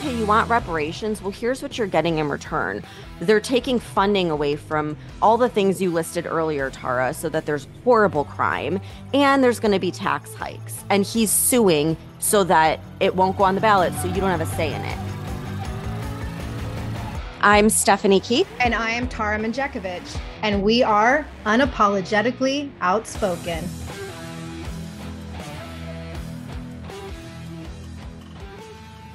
okay, you want reparations? Well, here's what you're getting in return. They're taking funding away from all the things you listed earlier, Tara, so that there's horrible crime and there's going to be tax hikes. And he's suing so that it won't go on the ballot, so you don't have a say in it. I'm Stephanie Keith. And I am Tara Manjekovich. And we are unapologetically outspoken.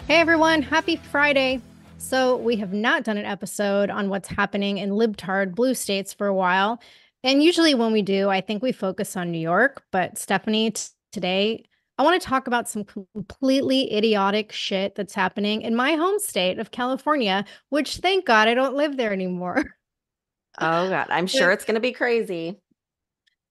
Hey everyone, happy Friday. So we have not done an episode on what's happening in libtard blue states for a while. And usually when we do, I think we focus on New York. But Stephanie, today, I want to talk about some completely idiotic shit that's happening in my home state of California, which thank God I don't live there anymore. Oh God, I'm sure it's going to be crazy.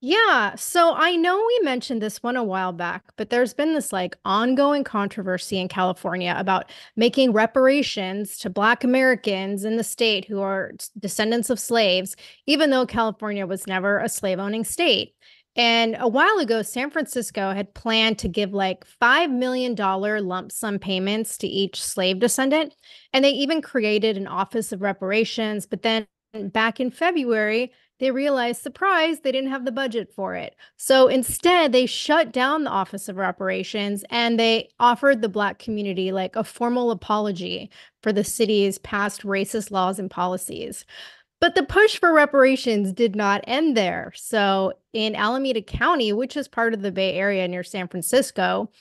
Yeah, so I know we mentioned this one a while back, but there's been this like ongoing controversy in California about making reparations to Black Americans in the state who are descendants of slaves, even though California was never a slave-owning state. And a while ago, San Francisco had planned to give like $5 million lump sum payments to each slave descendant. And they even created an Office of Reparations. But then back in February, they realized, surprise, they didn't have the budget for it. So instead, they shut down the Office of Reparations and they offered the Black community like a formal apology for the city's past racist laws and policies. But the push for reparations did not end there. So in Alameda County, which is part of the Bay Area near San Francisco,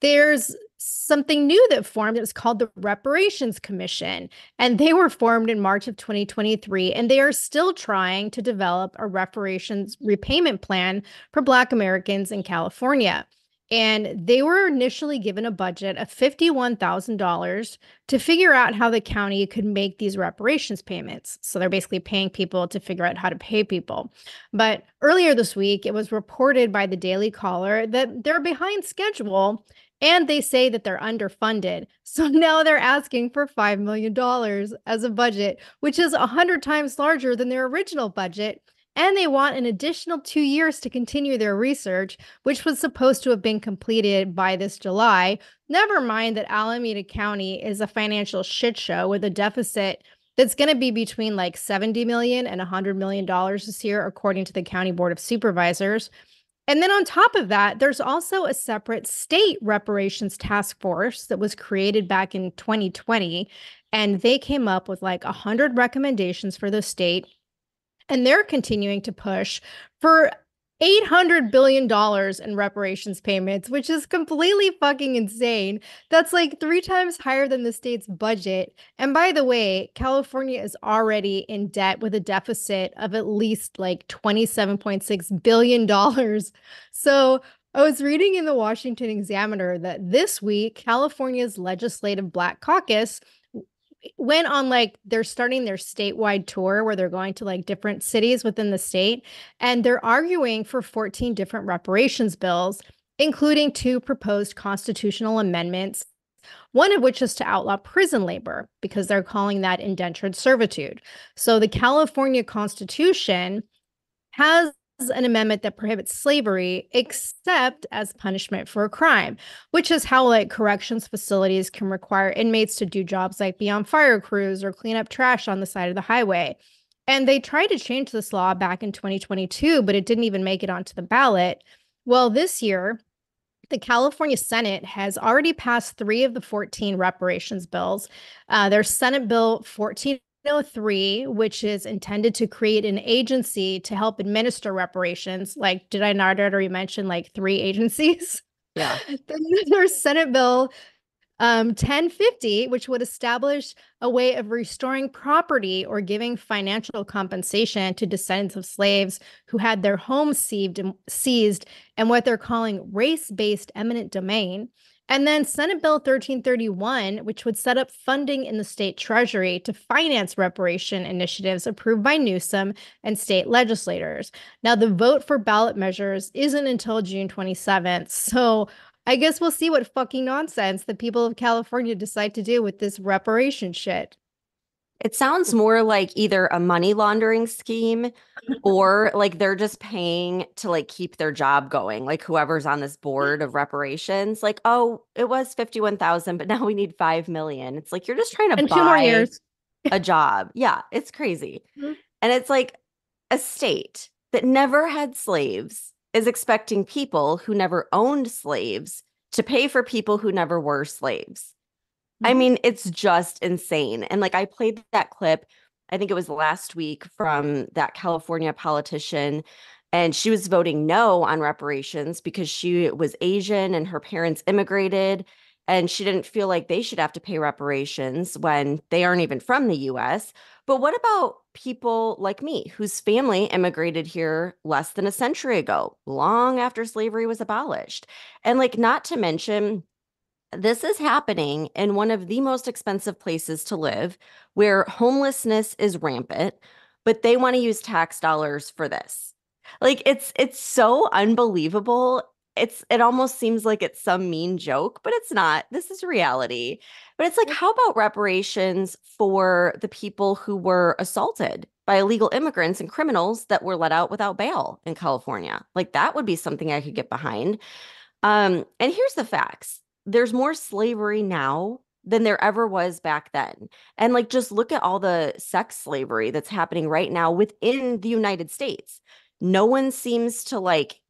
there's something new that formed. It was called the Reparations Commission, and they were formed in March of 2023, and they are still trying to develop a reparations repayment plan for Black Americans in California. And they were initially given a budget of $51,000 to figure out how the county could make these reparations payments. So they're basically paying people to figure out how to pay people. But earlier this week, it was reported by the Daily Caller that they're behind schedule and they say that they're underfunded. So now they're asking for $5 million as a budget, which is 100 times larger than their original budget. And they want an additional 2 years to continue their research, which was supposed to have been completed by this July. Never mind that Alameda County is a financial shit show with a deficit that's going to be between like $70 million and $100 million this year, according to the County Board of Supervisors. And then on top of that, there's also a separate state reparations task force that was created back in 2020. And they came up with like 100 recommendations for the state. And they're continuing to push for $800 billion in reparations payments, which is completely fucking insane. That's like 3 times higher than the state's budget. And by the way, California is already in debt with a deficit of at least like $27.6 billion. So I was reading in the Washington Examiner that this week, California's Legislative Black Caucus went on like they're starting their statewide tour where they're going to like different cities within the state, and they're arguing for 14 different reparations bills, including 2 proposed constitutional amendments, one of which is to outlaw prison labor because they're calling that indentured servitude. So the California Constitution has an amendment that prohibits slavery except as punishment for a crime, which is how like corrections facilities can require inmates to do jobs like be on fire crews or clean up trash on the side of the highway. And they tried to change this law back in 2022, but it didn't even make it onto the ballot. Well, this year, the California Senate has already passed 3 of the 14 reparations bills. There's Senate Bill 1403, which is intended to create an agency to help administer reparations. Like, did I not already mention like 3 agencies? Yeah. Then there's Senate Bill 1050, which would establish a way of restoring property or giving financial compensation to descendants of slaves who had their homes seized and what they're calling race-based eminent domain. And then Senate Bill 1331, which would set up funding in the state treasury to finance reparation initiatives approved by Newsom and state legislators. Now, the vote for ballot measures isn't until June 27th. So I guess we'll see what fucking nonsense the people of California decide to do with this reparation shit. It sounds more like either a money laundering scheme or like they're just paying to like keep their job going. Like whoever's on this board of reparations, like, oh, it was 51,000, but now we need 5 million. It's like you're just trying to And 2 more buy years. a job. Yeah, it's crazy. Mhm. And it's like a state that never had slaves is expecting people who never owned slaves to pay for people who never were slaves. I Mhm. mean, it's just insane. And like I played that clip, I think it was last week from that California politician, and she was voting no on reparations because she was Asian and her parents immigrated, and she didn't feel like they should have to pay reparations when they aren't even from the US. But what about people like me whose family immigrated here less than a century ago, long after slavery was abolished? And like, not to mention, this is happening in one of the most expensive places to live where homelessness is rampant, but they want to use tax dollars for this. Like it's so unbelievable. It almost seems like it's some mean joke, but it's not. This is reality. But it's like, how about reparations for the people who were assaulted by illegal immigrants and criminals that were let out without bail in California? Like that would be something I could get behind. And here's the facts. There's more slavery now than there ever was back then. And like just look at all the sex slavery that's happening right now within the United States. No one seems to like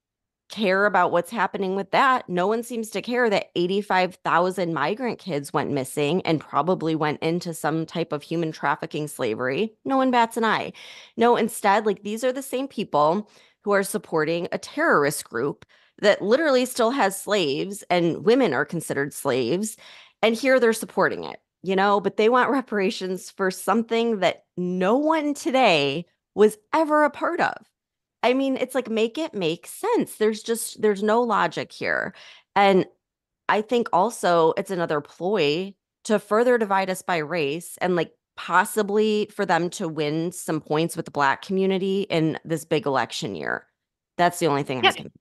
care about what's happening with that. No one seems to care that 85,000 migrant kids went missing and probably went into some type of human trafficking slavery. No one bats an eye. No, instead, like these are the same people who are supporting a terrorist group that literally still has slaves and women are considered slaves. And here they're supporting it, but they want reparations for something that no one today was ever a part of. I mean, it's like make it make sense. There's no logic here. And I think also it's another ploy to further divide us by race and like possibly for them to win some points with the Black community in this big election year. That's the only thing I Yeah. can.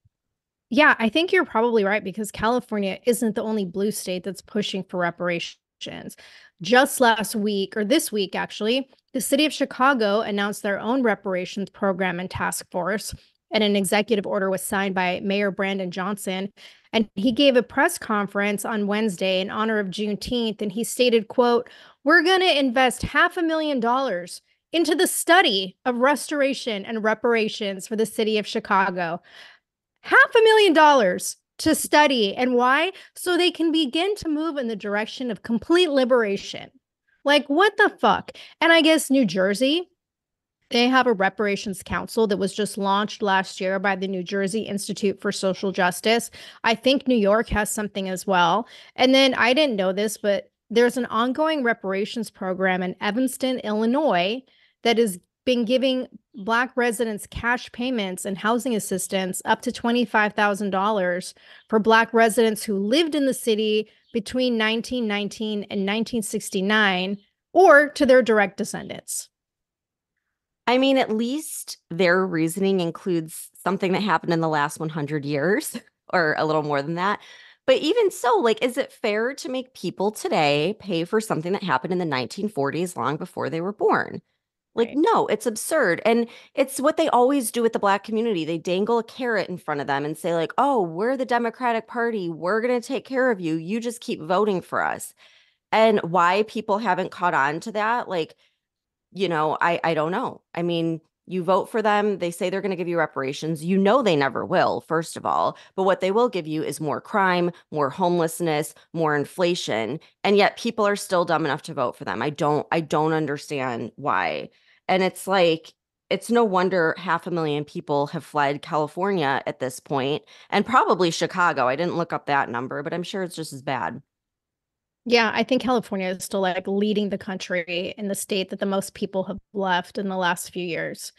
Yeah, I think you're probably right because California isn't the only blue state that's pushing for reparations. Just last week, or this week actually, the city of Chicago announced their own reparations program and task force, and an executive order was signed by Mayor Brandon Johnson. And he gave a press conference on Wednesday in honor of Juneteenth, and he stated, quote, "We're going to invest $500,000 into the study of restoration and reparations for the city of Chicago. $500,000 to study. And why? So they can begin to move in the direction of complete liberation. Like, what the fuck? And I guess New Jersey, they have a reparations council that was just launched last year by the New Jersey Institute for Social Justice. I think New York has something as well. And then I didn't know this, but there's an ongoing reparations program in Evanston, Illinois, that has been giving Black residents cash payments and housing assistance up to $25,000 for Black residents who lived in the city between 1919 and 1969 or to their direct descendants. I mean, at least their reasoning includes something that happened in the last 100 years or a little more than that. But even so, like, is it fair to make people today pay for something that happened in the 1940s long before they were born? Like, Right. no, it's absurd. And it's what they always do with the Black community. They dangle a carrot in front of them and say, like, oh, we're the Democratic Party. We're going to take care of you. You just keep voting for us. And why people haven't caught on to that, like, I don't know. I mean, you vote for them, they say they're going to give you reparations. You know they never will, first of all, but what they will give you is more crime, more homelessness, more inflation, and yet people are still dumb enough to vote for them. I don't understand why. And it's like it's no wonder 500,000 people have fled California at this point, and probably Chicago. I didn't look up that number, but I'm sure it's just as bad. Yeah, I think California is still like leading the country in the state that the most people have left in the last few years.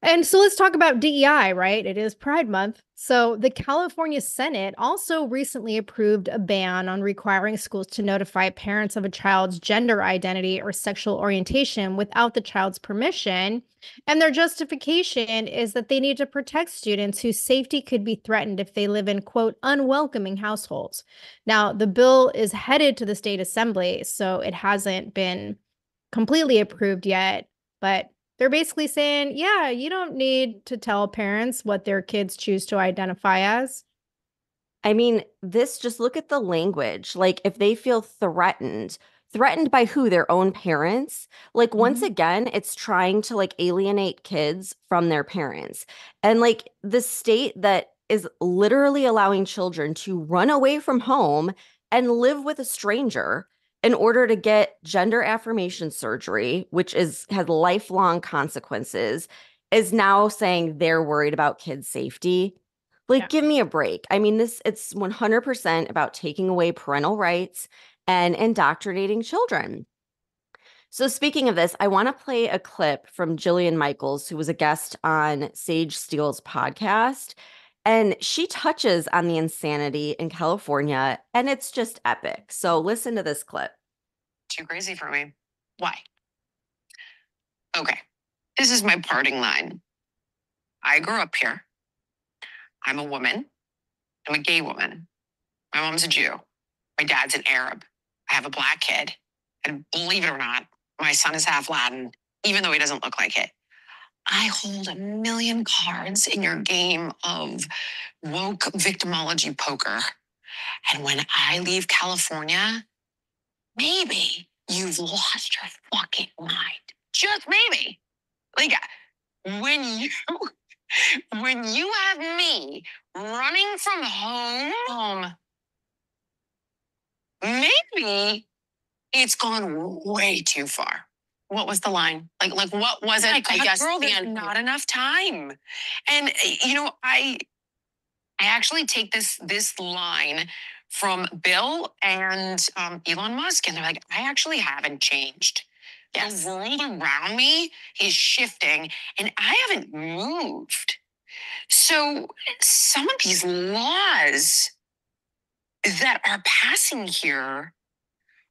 And so let's talk about DEI, right? It is Pride Month. So the California Senate also recently approved a ban on requiring schools to notify parents of a child's gender identity or sexual orientation without the child's permission. And their justification is that they need to protect students whose safety could be threatened if they live in, quote, unwelcoming households. Now, the bill is headed to the state assembly, so it hasn't been completely approved yet, but They're basically saying, yeah, you don't need to tell parents what their kids choose to identify as. I mean, this just look at the language. Like, if they feel threatened, threatened by who? Their own parents? Like, once Mhm. again, it's trying to like alienate kids from their parents. And like the state that is literally allowing children to run away from home and live with a stranger in order to get gender affirmation surgery, which is has lifelong consequences, is now saying they're worried about kids' safety. Like, Yeah. give me a break. I mean, it's 100% about taking away parental rights and indoctrinating children. So, speaking of this, I want to play a clip from Jillian Michaels, who was a guest on Sage Steele's podcast. And she touches on the insanity in California, and it's just epic. So, listen to this clip. Too crazy for me. Why? Okay. This is my parting line. I grew up here. I'm a woman. I'm a gay woman. My mom's a Jew. My dad's an Arab. I have a black kid. And believe it or not, my son is half Latin, even though he doesn't look like it. I hold a million cards in your game of woke victimology poker. And when I leave California, maybe you've lost your fucking mind. Just maybe. Like, when you when you have me running from home, maybe it's gone way too far. What was the line? Like what was it? I guess girl, there's not enough time. And I actually take this line from Bill and Elon Musk, and they're like, I actually haven't changed. Yes. The world around me is shifting, and I haven't moved. So some of these laws that are passing here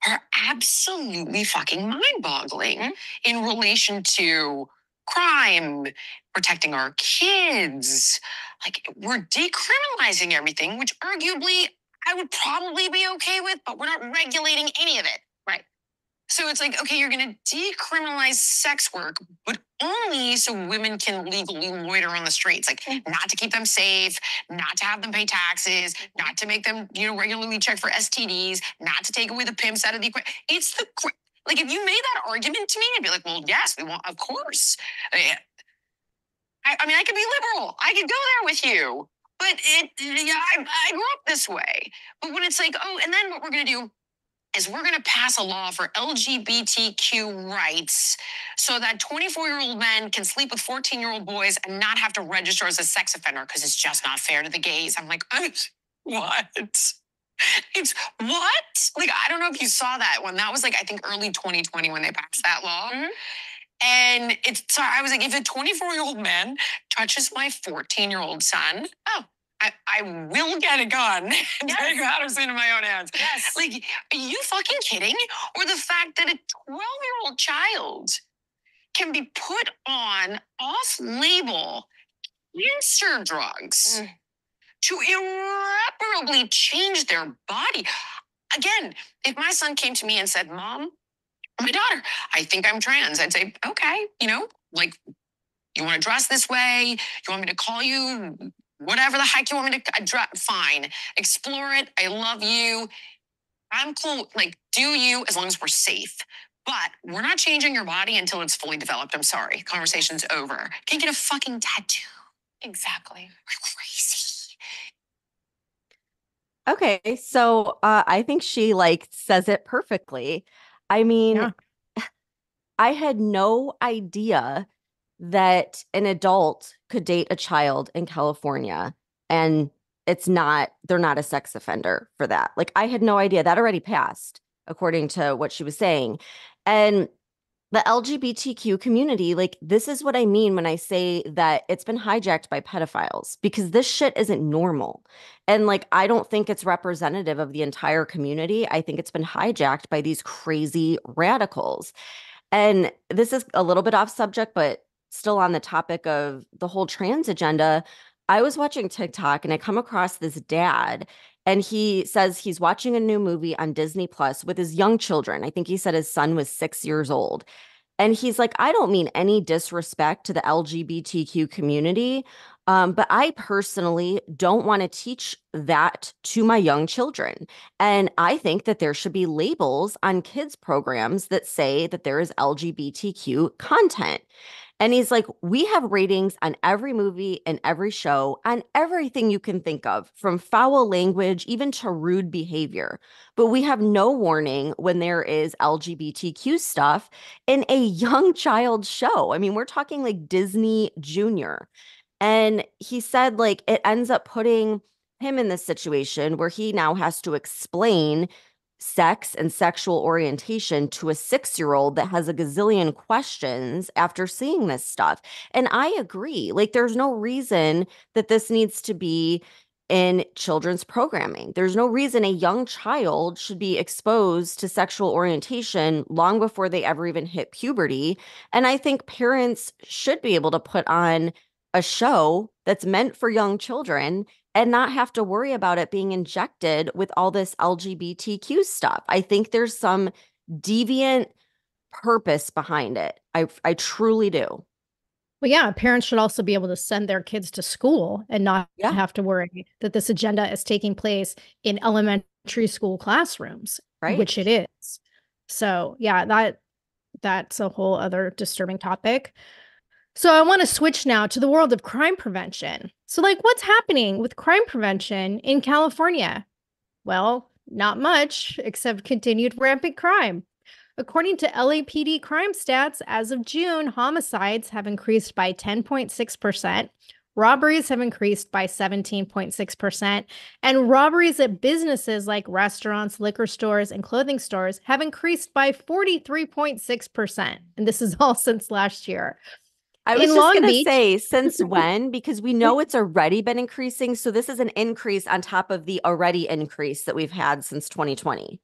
are absolutely fucking mind-boggling in relation to crime, protecting our kids. Like, we're decriminalizing everything, which arguably I would probably be okay with, but we're not regulating any of it. Right. So it's like, okay, you're going to decriminalize sex work, but only so women can legally loiter on the streets, like not to keep them safe, not to have them pay taxes, not to make them, regularly check for STDs, not to take away the pimps out of the equation. It's the like, if you made that argument to me, I'd be like, well, yes, we want, of course. I mean, I could be liberal. I could go there with you, but I grew up this way. But when it's like, oh, and then what we're going to do is we're going to pass a law for LGBTQ rights so that 24-year-old men can sleep with 14-year-old boys and not have to register as a sex offender because it's just not fair to the gays. I'm like, what? It's what? Like, I don't know if you saw that one. That was like, I think early 2020 when they passed that law. Mm-hmm. And so I was like, if a 24-year-old man touches my 14-year-old son, I will get a gun and take matters into my own hands. Yes. Like, are you fucking kidding? Or the fact that a 12-year-old child can be put on off-label cancer drugs to irreparably change their body. Again, if my son came to me and said, Mom, my daughter, I think I'm trans, I'd say, okay, like, you want to dress this way? You want me to call you whatever the heck you want me to fine. Explore it. I love you. I'm cool. Like, do you, as long as we're safe. But we're not changing your body until it's fully developed. I'm sorry. Conversation's over. Can't get a fucking tattoo. Exactly. You're crazy. Okay, so I think she like says it perfectly. I mean, Yeah. I had no idea that an adult could date a child in California and they're not a sex offender for that. Like, I had no idea that already passed, according to what she was saying. And the LGBTQ community, like, this is what I mean when I say that it's been hijacked by pedophiles, because this shit isn't normal. And like, I don't think it's representative of the entire community. I think it's been hijacked by these crazy radicals. And this is a little bit off subject, but still on the topic of the whole trans agenda. I was watching TikTok and I come across this dad, and he says he's watching a new movie on Disney Plus with his young children. I think he said his son was 6 years old. And he's like, I don't mean any disrespect to the LGBTQ community, but I personally don't want to teach that to my young children. And I think that there should be labels on kids' programs that say that there is LGBTQ content. And he's like, we have ratings on every movie and every show, on everything you can think of, from foul language even to rude behavior. But we have no warning when there is LGBTQ stuff in a young child show. I mean, we're talking like Disney Junior. And he said, like, it ends up putting him in this situation where he now has to explain sex and sexual orientation to a 6-year-old that has a gazillion questions after seeing this stuff. And I agree. Like, there's no reason that this needs to be in children's programming. There's no reason a young child should be exposed to sexual orientation long before they ever even hit puberty. And I think parents should be able to put on a show that's meant for young children and not have to worry about it being injected with all this LGBTQ stuff. I think there's some deviant purpose behind it. I truly do. Well, yeah, parents should also be able to send their kids to school and not Yeah, have to worry that this agenda is taking place in elementary school classrooms, right? which it is. So, yeah, that's a whole other disturbing topic. So, I want to switch now to the world of crime prevention. So, like, what's happening with crime prevention in California? Well, not much except continued rampant crime. According to LAPD crime stats, as of June, homicides have increased by 10.6%, robberies have increased by 17.6%, and robberies at businesses like restaurants, liquor stores, and clothing stores have increased by 43.6%. And this is all since last year. I was In just Long going to Beach, say, since when? Because we know it's already been increasing. So this is an increase on top of the already increase that we've had since 2020.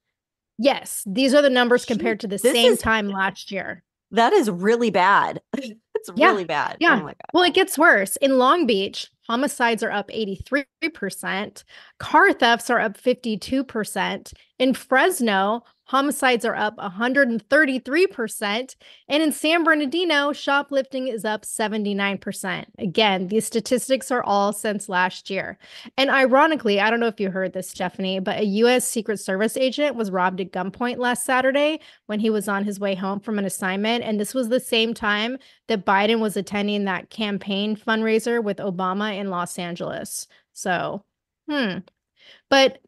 yes, these are the numbers Shoot, compared to the this same is time last year. that is really bad. It's Yeah. really bad. Oh Yeah. my God. Well, it gets worse. In Long Beach, homicides are up 83%. Car thefts are up 52%. In Fresno, homicides are up 133%. And in San Bernardino, shoplifting is up 79%. Again, these statistics are all since last year. And ironically, I don't know if you heard this, Stephanie, but a U.S. Secret Service agent was robbed at gunpoint last Saturday when he was on his way home from an assignment. And this was the same time that Biden was attending that campaign fundraiser with Obama in Los Angeles. So, But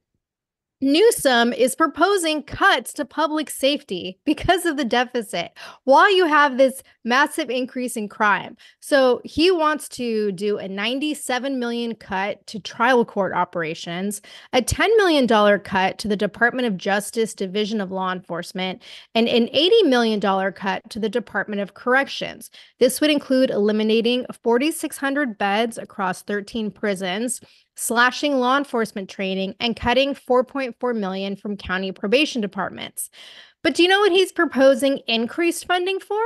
Newsom is proposing cuts to public safety because of the deficit while you have this massive increase in crime. So he wants to do a $97 million cut to trial court operations, a $10 million cut to the Department of Justice Division of Law Enforcement, and an $80 million cut to the Department of Corrections. This would include eliminating 4,600 beds across 13 prisons, slashing law enforcement training, and cutting $4.4 million from county probation departments. But do you know what he's proposing increased funding for?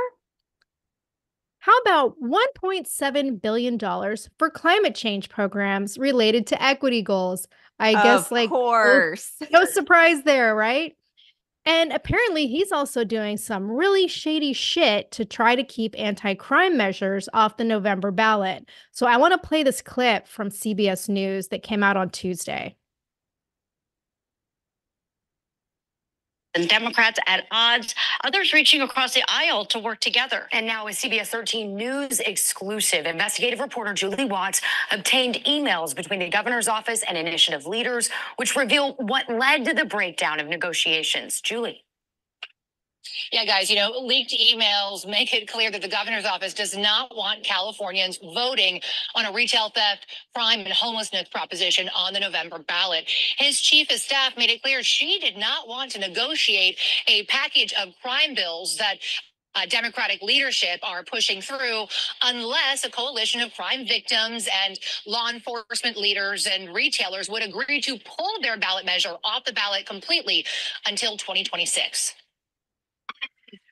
How about $1.7 billion for climate change programs related to equity goals? I guess, Of course. no surprise there, right? And apparently, he's also doing some really shady shit to try to keep anti-crime measures off the November ballot. So I want to play this clip from CBS News that came out on Tuesday. And Democrats at odds, others reaching across the aisle to work together. And now, a CBS 13 News exclusive, investigative reporter Julie Watts obtained emails between the governor's office and initiative leaders, which reveal what led to the breakdown of negotiations. Julie. Yeah, guys, leaked emails make it clear that the governor's office does not want Californians voting on a retail theft, crime, and homelessness proposition on the November ballot. His chief of staff made it clear she did not want to negotiate a package of crime bills that Democratic leadership are pushing through unless a coalition of crime victims and law enforcement leaders and retailers would agree to pull their ballot measure off the ballot completely until 2026.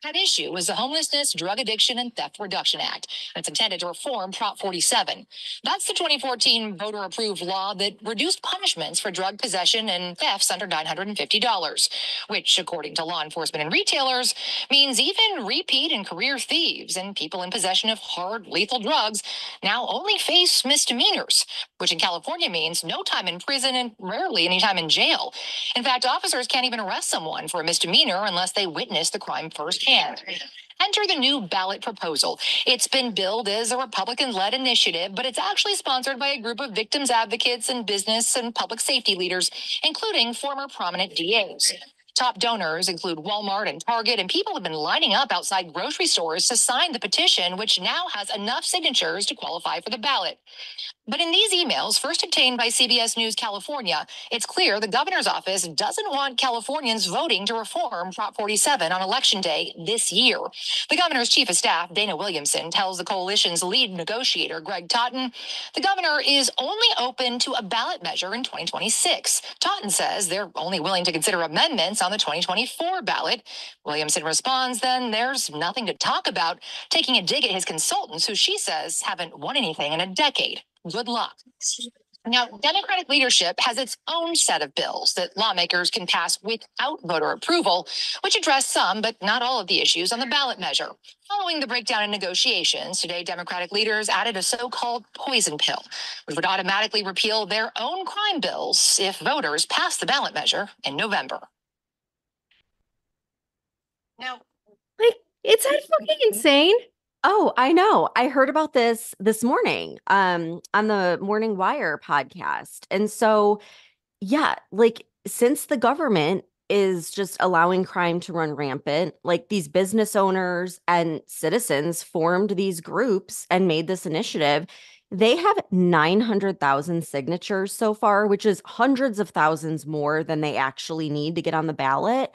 At issue was the Homelessness, Drug Addiction, and Theft Reduction Act, and it's intended to reform Prop 47. That's the 2014 voter-approved law that reduced punishments for drug possession and thefts under $950, which, according to law enforcement and retailers, means even repeat and career thieves and people in possession of hard, lethal drugs now only face misdemeanors, which in California means no time in prison and rarely any time in jail. In fact, officers can't even arrest someone for a misdemeanor unless they witness the crime firsthand. Enter the new ballot proposal. It's been billed as a Republican-led initiative, but it's actually sponsored by a group of victims advocates and business and public safety leaders, including former prominent DAs. Top donors include Walmart and Target, and people have been lining up outside grocery stores to sign the petition, which now has enough signatures to qualify for the ballot. But in these emails, first obtained by CBS News California, it's clear the governor's office doesn't want Californians voting to reform Prop 47 on Election Day this year. The governor's chief of staff, Dana Williamson, tells the coalition's lead negotiator, Greg Totten, the governor is only open to a ballot measure in 2026. Totten says they're only willing to consider amendments on the 2024 ballot. Williamson responds, then there's nothing to talk about, taking a dig at his consultants, who she says haven't won anything in a decade. Good luck. Now, Democratic leadership has its own set of bills that lawmakers can pass without voter approval, which address some, but not all of the issues on the ballot measure. Following the breakdown in negotiations, today Democratic leaders added a so-called poison pill, which would automatically repeal their own crime bills if voters pass the ballot measure in November. Now, Like, it's that fucking insane. Oh, I know. I heard about this morning on the Morning Wire podcast. And so, yeah, like since the government is just allowing crime to run rampant, like these business owners and citizens formed these groups and made this initiative. They have 900,000 signatures so far, which is hundreds of thousands more than they actually need to get on the ballot.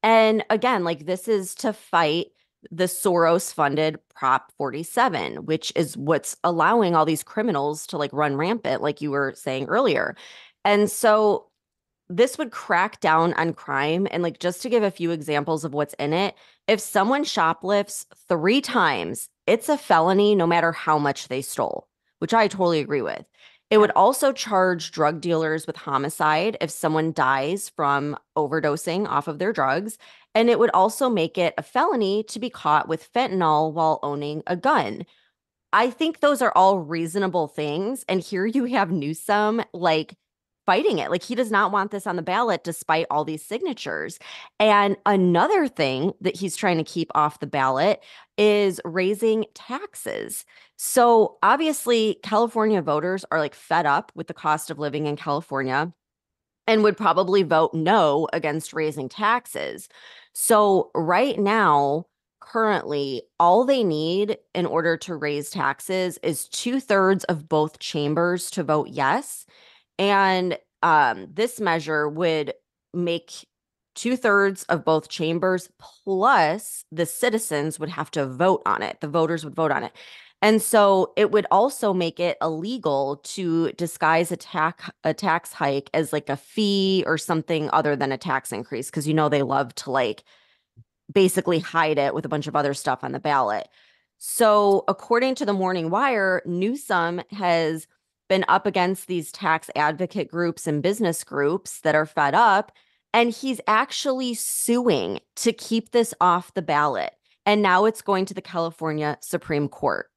And again, like this is to fight the Soros-funded Prop 47, which is what's allowing all these criminals to like run rampant, like you were saying earlier. And so this would crack down on crime. And like just to give a few examples of what's in it, if someone shoplifts 3 times, it's a felony no matter how much they stole, which I totally agree with. It would also charge drug dealers with homicide if someone dies from overdosing off of their drugs. And it would also make it a felony to be caught with fentanyl while owning a gun. I think those are all reasonable things. And here you have Newsom like fighting it. Like he does not want this on the ballot despite all these signatures. And another thing that he's trying to keep off the ballot is raising taxes. So obviously California voters are like fed up with the cost of living in California and would probably vote no against raising taxes. So right now, currently, all they need in order to raise taxes is 2/3 of both chambers to vote yes. And this measure would make 2/3 of both chambers, plus the citizens would have to vote on it. The voters would vote on it. And so it would also make it illegal to disguise a tax hike as like a fee or something other than a tax increase, because you know they love to like basically hide it with a bunch of other stuff on the ballot. So according to the Morning Wire, Newsom has been up against these tax advocate groups and business groups that are fed up, and he's actually suing to keep this off the ballot. And now it's going to the California Supreme Court.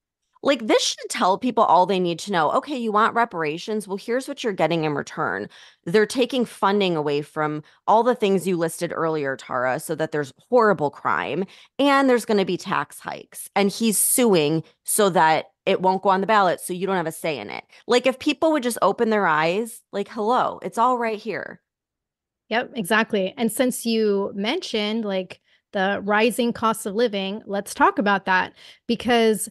Like this should tell people all they need to know. Okay, you want reparations? Well, here's what you're getting in return. They're taking funding away from all the things you listed earlier, Tara, so that there's horrible crime and there's going to be tax hikes. And he's suing so that it won't go on the ballot, so you don't have a say in it. Like if people would just open their eyes, like, hello, it's all right here. Yep, exactly. And since you mentioned like the rising cost of living, let's talk about that, because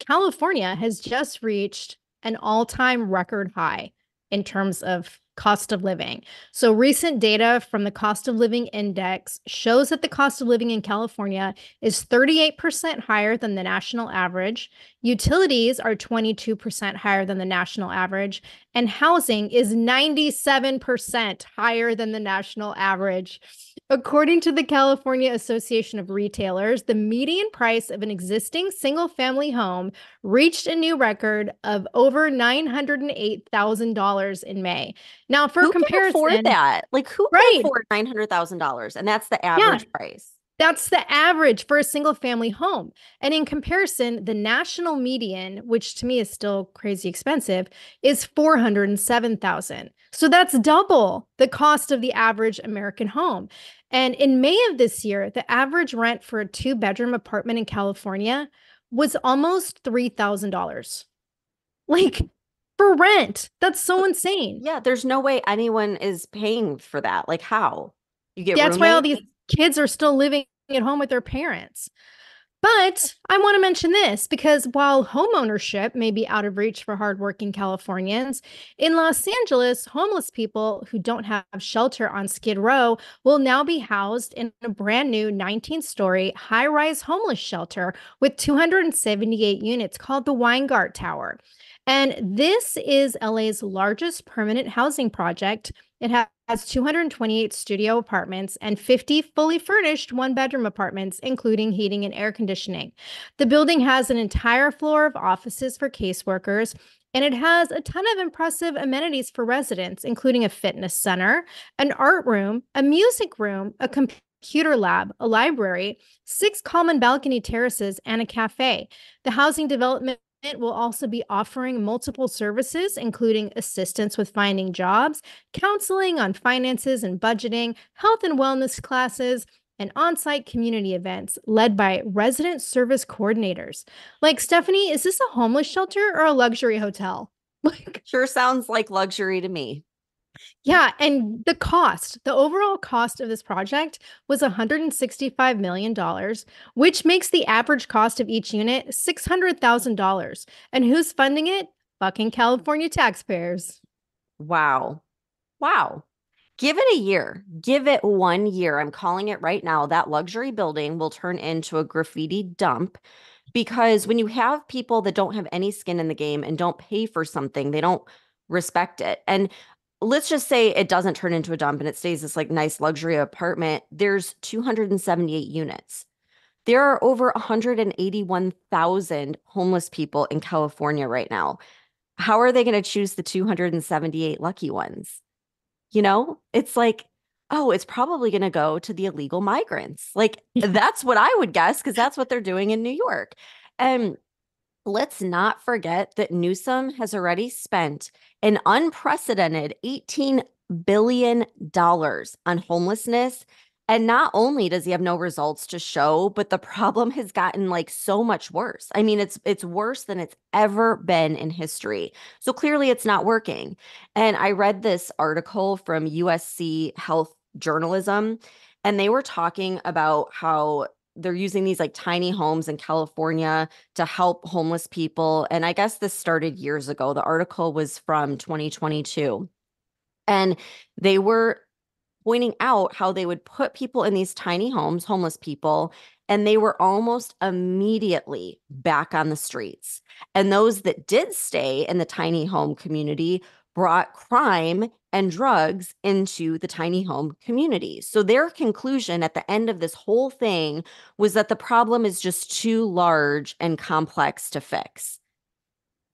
California has just reached an all-time record high in terms of cost of living. So recent data from the Cost of Living Index shows that the cost of living in California is 38% higher than the national average. Utilities are 22% higher than the national average, and housing is 97% higher than the national average. According to the California Association of Retailers, the median price of an existing single-family home reached a new record of over $908,000 in May. Now, for Who comparison, can afford that? Like, who can right? afford $900,000? And that's the Yeah, average price. that's the average for a single family home. And in comparison, the national median, which to me is still crazy expensive, is $407,000. So that's double the cost of the average American home. And in May of this year, the average rent for a 2-bedroom apartment in California was almost $3,000. Like, for rent. That's so insane. Yeah, there's no way anyone is paying for that. Like, how? You get That's why all roommates? these kids are still living at home with their parents. But I want to mention this because while homeownership may be out of reach for hardworking Californians, in Los Angeles, homeless people who don't have shelter on Skid Row will now be housed in a brand new 19-story high-rise homeless shelter with 278 units called the Weingart Tower. And this is LA's largest permanent housing project. It has 228 studio apartments and 50 fully furnished 1-bedroom apartments, including heating and air conditioning. The building has an entire floor of offices for caseworkers, and it has a ton of impressive amenities for residents, including a fitness center, an art room, a music room, a computer lab, a library, 6 common balcony terraces, and a cafe. The housing development will also be offering multiple services, including assistance with finding jobs, counseling on finances and budgeting, health and wellness classes, and on-site community events led by resident service coordinators. Like, Stephanie, is this a homeless shelter or a luxury hotel? Sure sounds like luxury to me. Yeah, and the overall cost of this project was $165 million, which makes the average cost of each unit $600,000. And who's funding it? Fucking California taxpayers. Wow. Wow. Give it a year. Give it 1 year. I'm calling it right now. That luxury building will turn into a graffiti dump, because when you have people that don't have any skin in the game and don't pay for something, they don't respect it. And let's just say it doesn't turn into a dump and it stays this like nice luxury apartment. There's 278 units. There are over 181,000 homeless people in California right now. How are they going to choose the 278 lucky ones? You know, it's like, oh, it's probably going to go to the illegal migrants. Like, that's what I would guess, because that's what they're doing in New York. And let's not forget that Newsom has already spent an unprecedented $18 billion on homelessness. And not only does he have no results to show, but the problem has gotten like so much worse. I mean, it's worse than it's ever been in history. So clearly it's not working. And I read this article from USC Health Journalism, and they were talking about how they're using these like tiny homes in California to help homeless people. And I guess this started years ago. The article was from 2022. And they were pointing out how they would put people in these tiny homes, homeless people, and they were almost immediately back on the streets. And those that did stay in the tiny home community brought crime and drugs into the tiny home community. So their conclusion at the end of this whole thing was that the problem is just too large and complex to fix.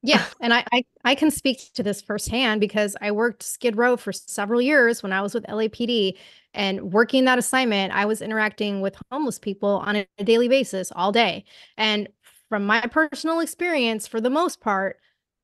Yeah, and I can speak to this firsthand because I worked Skid Row for several years when I was with LAPD, and working that assignment, I was interacting with homeless people on a daily basis all day. And from my personal experience, for the most part,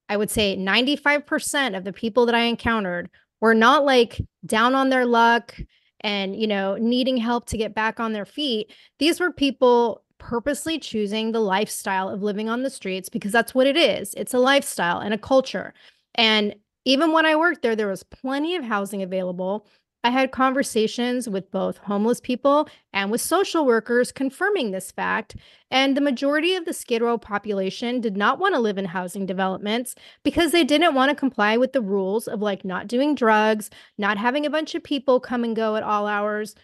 I would say 95% of the people that I encountered were not like down on their luck and, needing help to get back on their feet. These were people purposely choosing the lifestyle of living on the streets because that's what it is. It's a lifestyle and a culture. And even when I worked there, there was plenty of housing available. I had conversations with both homeless people and with social workers confirming this fact. And the majority of the Skid Row population did not want to live in housing developments because they didn't want to comply with the rules of like not doing drugs, not having a bunch of people come and go at all hours.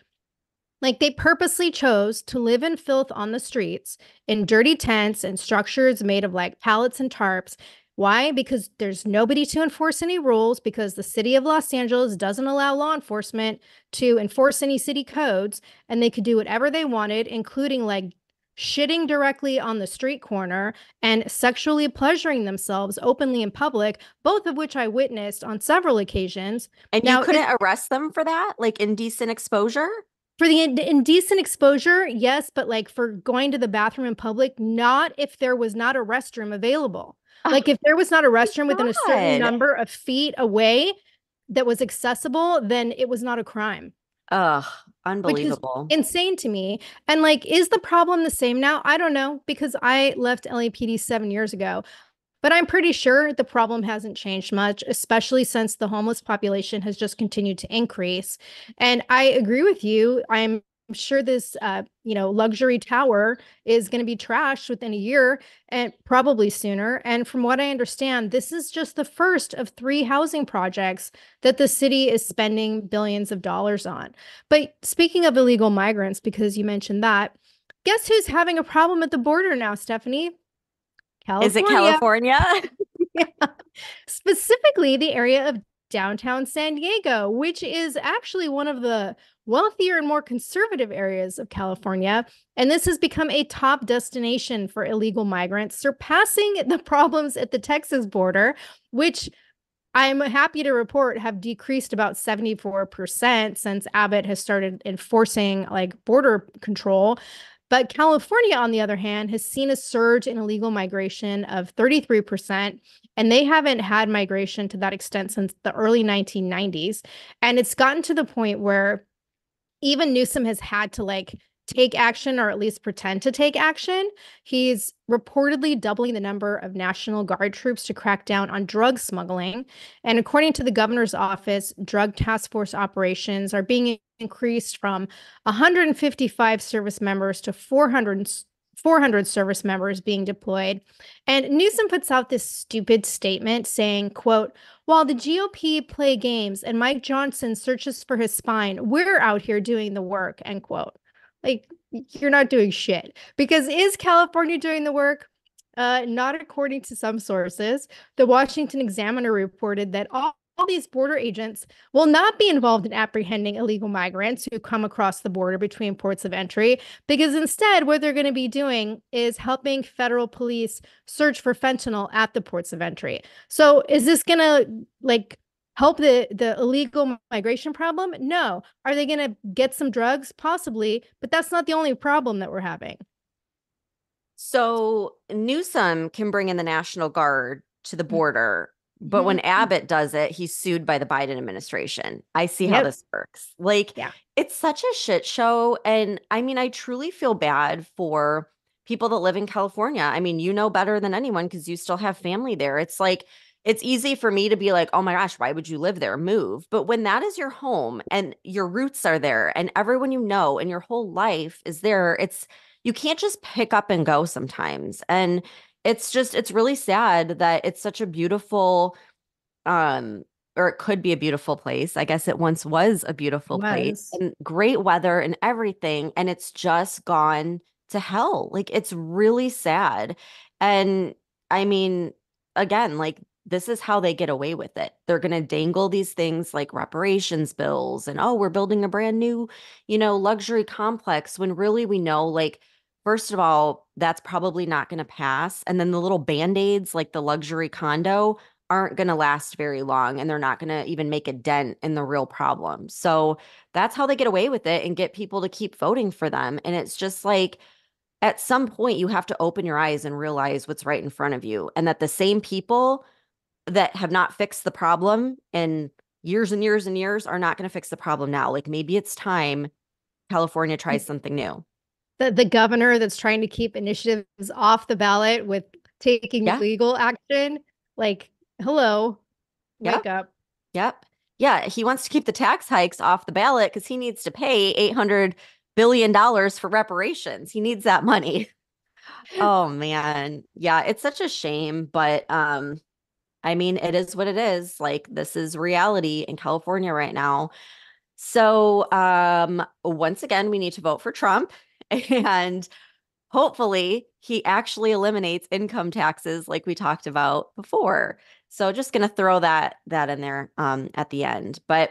Like they purposely chose to live in filth on the streets in dirty tents and structures made of like pallets and tarps. Why? Because there's nobody to enforce any rules, because the city of Los Angeles doesn't allow law enforcement to enforce any city codes, and they could do whatever they wanted, including like shitting directly on the street corner and sexually pleasuring themselves openly in public, both of which I witnessed on several occasions. And Now, you couldn't arrest them for that, like indecent exposure? for the indecent exposure, yes, but like for going to the bathroom in public, not if there was not a restroom available. Oh Like if there was not a restroom within a certain God. number of feet away that was accessible, then it was not a crime, Ugh, which is unbelievable. insane to me. And like, is the problem the same now? I don't know, because I left LAPD 7 years ago. But I'm pretty sure the problem hasn't changed much, especially since the homeless population has just continued to increase. And I agree with you. I'm sure this, luxury tower is going to be trashed within a year and probably sooner. And from what I understand, this is just the first of 3 housing projects that the city is spending billions of dollars on. But speaking of illegal migrants, because you mentioned that, guess who's having a problem at the border now, Stephanie? Is it California? Yeah. Specifically the area of downtown San Diego, which is actually one of the wealthier and more conservative areas of California. And this has become a top destination for illegal migrants, surpassing the problems at the Texas border, which I'm happy to report have decreased about 74% since Abbott has started enforcing like border control. But California, on the other hand, has seen a surge in illegal migration of 33%, and they haven't had migration to that extent since the early 1990s. And it's gotten to the point where even Newsom has had to like take action, or at least pretend to take action. He's reportedly doubling the number of National Guard troops to crack down on drug smuggling. And according to the governor's office, drug task force operations are being increased from 155 service members to 400 service members being deployed. And Newsom puts out this stupid statement saying, quote, "While the GOP play games and Mike Johnson searches for his spine, we're out here doing the work," end quote. Like, you're not doing shit. Because is California doing the work? Not according to some sources. The Washington Examiner reported that all these border agents will not be involved in apprehending illegal migrants who come across the border between ports of entry, because instead what they're going to be doing is helping federal police search for fentanyl at the ports of entry. So is this going to like help the illegal migration problem? No. Are they going to get some drugs? Possibly, but that's not the only problem that we're having. So Newsom can bring in the National Guard to the border, but when Abbott does it, he's sued by the Biden administration. I see how this works. Like, it's such a shit show. And I mean, I truly feel bad for people that live in California. I mean, you know better than anyone because you still have family there. It's like, it's easy for me to be like, oh my gosh, why would you live there? Move. But when that is your home and your roots are there and everyone you know and your whole life is there, you can't just pick up and go sometimes. And it's really sad that it's such a beautiful, or it could be a beautiful place. I guess it once was a beautiful place and great weather and everything. And it's just gone to hell. Like, it's really sad. And I mean, again, like, this is how they get away with it. They're going to dangle these things like reparations bills and, oh, we're building a brand new, luxury complex, when really we know, like, first of all, that's probably not going to pass. And then the little Band-Aids, like the luxury condo, aren't going to last very long. And they're not going to even make a dent in the real problem. So that's how they get away with it and get people to keep voting for them. And it's just like, at some point, you have to open your eyes and realize what's right in front of you. And that the same people that have not fixed the problem in years and years and years are not going to fix the problem now. Like, maybe it's time California tries something new. The governor that's trying to keep initiatives off the ballot with taking legal action. Like, hello, wake up. Yep. Yeah, he wants to keep the tax hikes off the ballot because he needs to pay $800 billion for reparations. He needs that money. Oh man. Yeah, it's such a shame, but I mean, it is what it is. Like, this is reality in California right now. So, once again, we need to vote for Trump and hopefully he actually eliminates income taxes like we talked about before. So just going to throw that in there at the end. But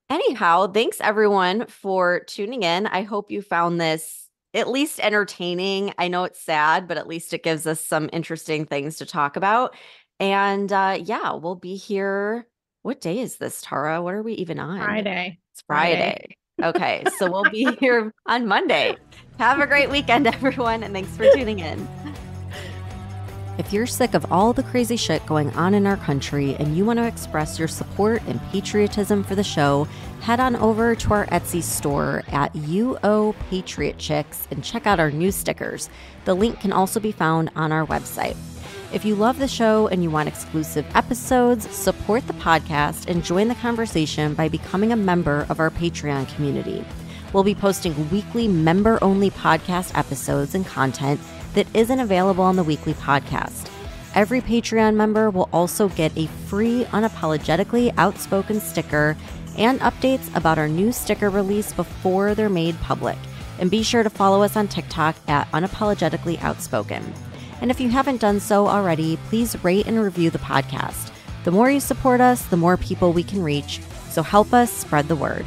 anyhow, thanks everyone for tuning in. I hope you found this at least entertaining. I know it's sad, but at least it gives us some interesting things to talk about. And yeah, we'll be here. What day is this, Tara? What are we even on? Friday. It's Friday. Okay, so we'll be here on Monday. Have a great weekend, everyone, and thanks for tuning in. If you're sick of all the crazy shit going on in our country and you want to express your support and patriotism for the show, head on over to our Etsy store at UO Patriot Chicks and check out our new stickers. The link can also be found on our website. If you love the show and you want exclusive episodes, support the podcast and join the conversation by becoming a member of our Patreon community. We'll be posting weekly member-only podcast episodes and content that isn't available on the weekly podcast. Every Patreon member will also get a free Unapologetically Outspoken sticker and updates about our new sticker release before they're made public. And be sure to follow us on TikTok at Unapologetically Outspoken. And if you haven't done so already, please rate and review the podcast. The more you support us, the more people we can reach. So help us spread the word.